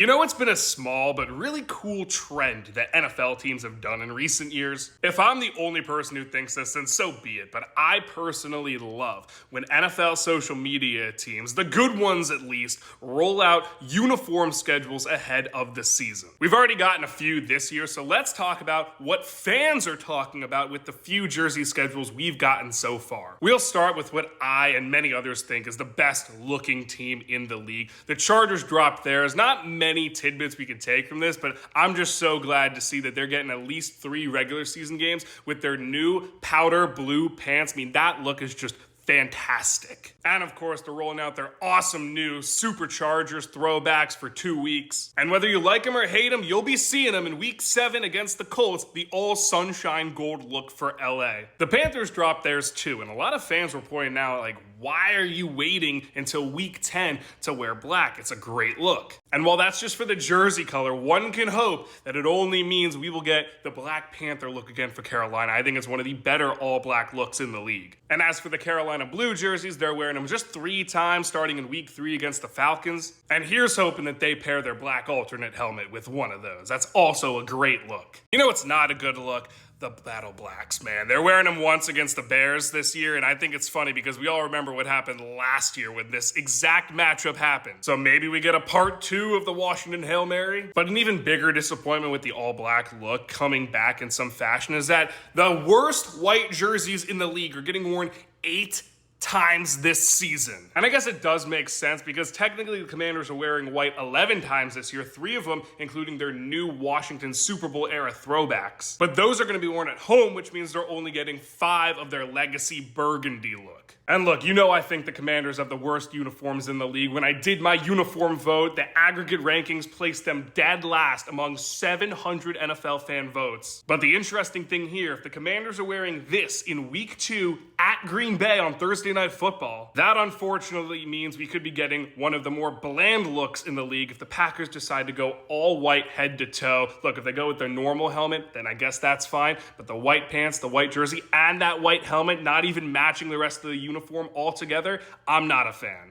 You know what's been a small but really cool trend that NFL teams have done in recent years? If I'm the only person who thinks this, then so be it, but I personally love when NFL social media teams, the good ones at least, roll out uniform schedules ahead of the season. We've already gotten a few this year, so let's talk about what fans are talking about with the few jersey schedules we've gotten so far. We'll start with what I and many others think is the best looking team in the league. The Chargers dropped theirs. Not many tidbits we could take from this, but I'm just so glad to see that they're getting at least 3 regular season games with their new powder blue pants. I mean, that look is just fantastic. And of course, they're rolling out their awesome new Superchargers throwbacks for 2 weeks. And whether you like them or hate them, you'll be seeing them in week 7 against the Colts, the all sunshine gold look for LA. The Panthers dropped theirs too, and a lot of fans were pointing out, like, why are you waiting until week 10 to wear black? It's a great look. And while that's just for the jersey color, one can hope that it only means we will get the Black Panther look again for Carolina. I think it's one of the better all-black looks in the league. And as for the Carolina blue jerseys, they're wearing them just 3 times starting in week 3 against the Falcons. And here's hoping that they pair their black alternate helmet with one of those. That's also a great look. You know what's not a good look? The Battle Blacks, man. They're wearing them once against the Bears this year, and I think it's funny because we all remember what happened last year when this exact matchup happened. So maybe we get a part 2 of the Washington Hail Mary. But an even bigger disappointment with the all-black look coming back in some fashion is that the worst white jerseys in the league are getting worn 8 times this season. And I guess it does make sense because technically the Commanders are wearing white 11 times this year, 3 of them including their new Washington Super Bowl era throwbacks. But those are going to be worn at home, which means they're only getting 5 of their legacy burgundy look. And look, you know I think the Commanders have the worst uniforms in the league. When I did my uniform vote, the aggregate rankings placed them dead last among 700 NFL fan votes. But the interesting thing here, if the Commanders are wearing this in week 2 at Green Bay on Thursday Night Football, that unfortunately means we could be getting one of the more bland looks in the league if the Packers decide to go all white head to toe. Look, if they go with their normal helmet, then I guess that's fine. But the white pants, the white jersey, and that white helmet not even matching the rest of the uniform altogether, I'm not a fan.